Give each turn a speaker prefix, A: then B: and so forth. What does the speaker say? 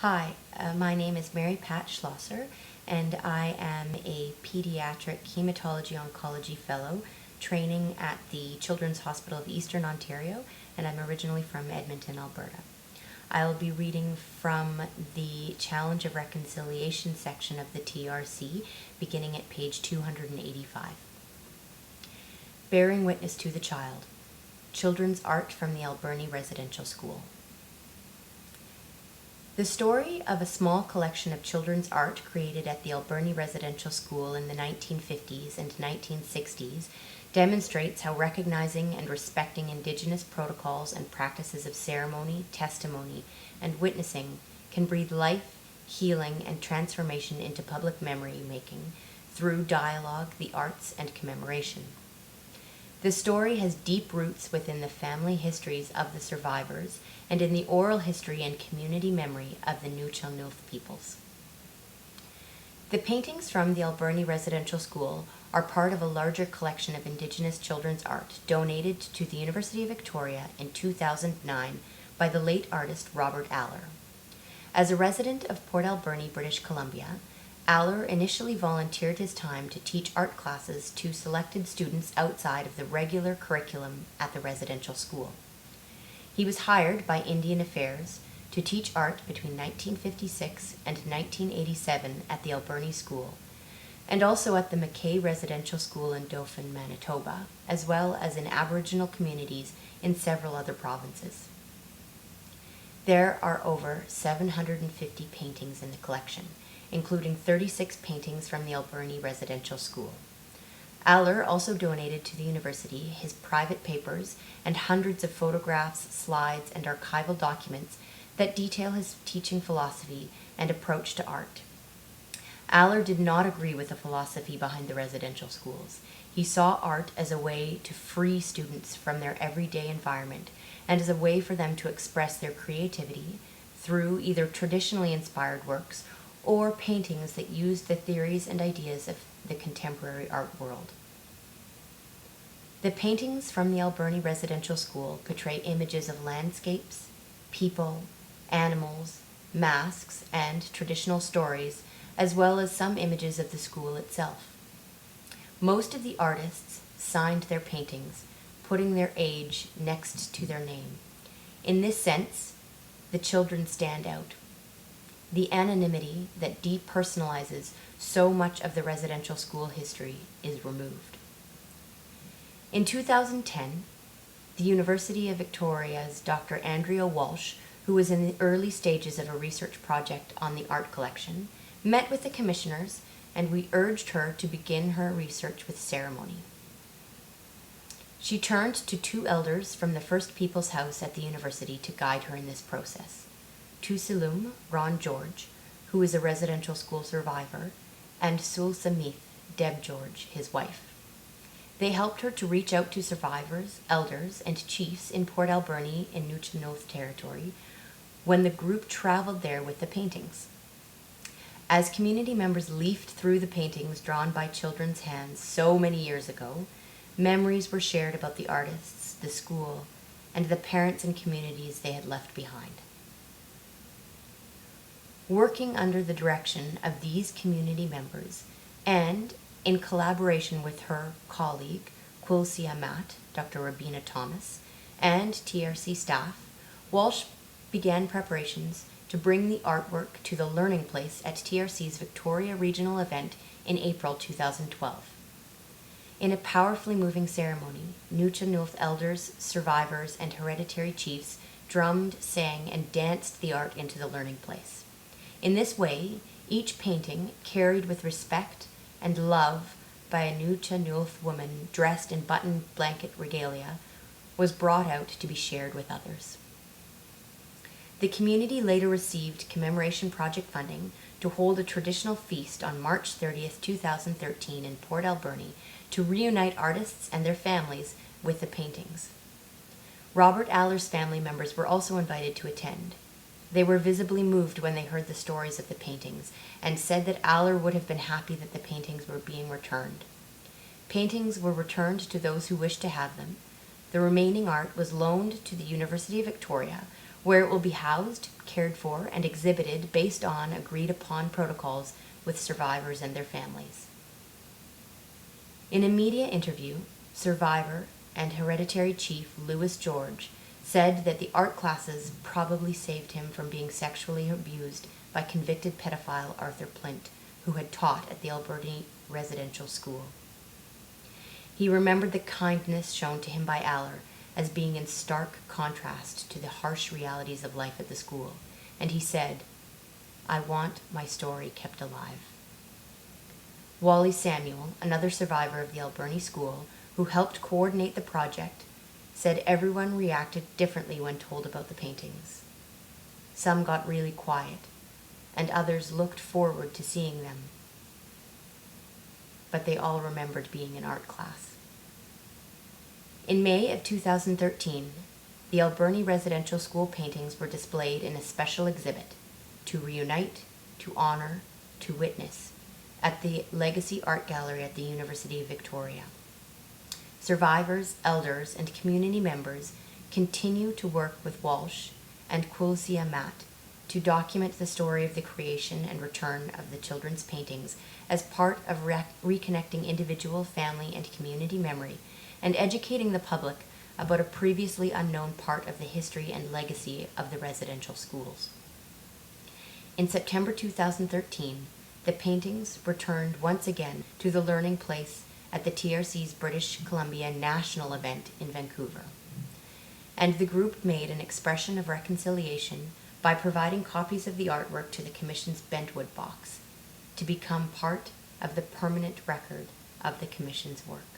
A: Hi, my name is Mary Pat Schlosser, and I am a pediatric hematology oncology fellow training at the Children's Hospital of Eastern Ontario, and I'm originally from Edmonton, Alberta. I'll be reading from the Challenge of Reconciliation section of the TRC, beginning at page 285. Bearing Witness to the Child, Children's Art from the Alberni Residential School. The story of a small collection of children's art created at the Alberni Residential School in the 1950s and 1960s demonstrates how recognizing and respecting Indigenous protocols and practices of ceremony, testimony, and witnessing can breathe life, healing, and transformation into public memory making through dialogue, the arts, and commemoration. The story has deep roots within the family histories of the survivors and in the oral history and community memory of the Nuu-chah-nulth peoples. The paintings from the Alberni Residential School are part of a larger collection of Indigenous children's art donated to the University of Victoria in 2009 by the late artist Robert Aller. As a resident of Port Alberni, British Columbia, Aller initially volunteered his time to teach art classes to selected students outside of the regular curriculum at the residential school. He was hired by Indian Affairs to teach art between 1956 and 1987 at the Alberni School, and also at the Mackay Residential School in Dauphin, Manitoba, as well as in Aboriginal communities in several other provinces. There are over 750 paintings in the collection, including 36 paintings from the Alberni Residential School. Aller also donated to the university his private papers and hundreds of photographs, slides, and archival documents that detail his teaching philosophy and approach to art. Aller did not agree with the philosophy behind the residential schools. He saw art as a way to free students from their everyday environment and as a way for them to express their creativity through either traditionally inspired works or paintings that used the theories and ideas of the contemporary art world. The paintings from the Alberni Residential School portray images of landscapes, people, animals, masks, and traditional stories, as well as some images of the school itself. Most of the artists signed their paintings, putting their age next to their name. In this sense, the children stand out. The anonymity that depersonalizes so much of the residential school history is removed. In 2010, the University of Victoria's Dr. Andrea Walsh, who was in the early stages of a research project on the art collection, met with the commissioners, and we urged her to begin her research with ceremony. She turned to two elders from the First People's House at the university to guide her in this process. Tusilum, Ron George, who is a residential school survivor, and Sul Samith, Deb George, his wife. They helped her to reach out to survivors, elders, and chiefs in Port Alberni in Nuu-chah-nulth territory when the group traveled there with the paintings. As community members leafed through the paintings drawn by children's hands so many years ago, memories were shared about the artists, the school, and the parents and communities they had left behind. Working under the direction of these community members and in collaboration with her colleague, Quilcy Amat, Dr. Rabina Thomas, and TRC staff, Walsh began preparations to bring the artwork to the Learning Place at TRC's Victoria Regional event in April 2012. In a powerfully moving ceremony, Nuu-chah-nulth elders, survivors, and hereditary chiefs drummed, sang, and danced the art into the Learning Place. In this way, each painting, carried with respect and love by a Nuu-chah-nulth woman dressed in button blanket regalia, was brought out to be shared with others. The community later received commemoration project funding to hold a traditional feast on March 30th, 2013 in Port Alberni to reunite artists and their families with the paintings. Robert Aller's family members were also invited to attend. They were visibly moved when they heard the stories of the paintings and said that Aller would have been happy that the paintings were being returned. Paintings were returned to those who wished to have them. The remaining art was loaned to the University of Victoria, where it will be housed, cared for, and exhibited based on agreed-upon protocols with survivors and their families. In a media interview, survivor and hereditary chief Louis George said that the art classes probably saved him from being sexually abused by convicted pedophile Arthur Plint, who had taught at the Alberni Residential School. He remembered the kindness shown to him by Aller as being in stark contrast to the harsh realities of life at the school, and he said, "I want my story kept alive." Wally Samuel, another survivor of the Alberni School, who helped coordinate the project, said everyone reacted differently when told about the paintings. Some got really quiet, and others looked forward to seeing them. But they all remembered being in art class. In May of 2013, the Alberni Residential School paintings were displayed in a special exhibit, To Reunite, to Honor, to Witness, at the Legacy Art Gallery at the University of Victoria. Survivors, elders, and community members continue to work with Walsh and Quilcia Matt to document the story of the creation and return of the children's paintings as part of reconnecting individual, family, and community memory and educating the public about a previously unknown part of the history and legacy of the residential schools. In September 2013, the paintings returned once again to the learning place at the TRC's British Columbia National event in Vancouver. And the group made an expression of reconciliation by providing copies of the artwork to the Commission's Bentwood box to become part of the permanent record of the Commission's work.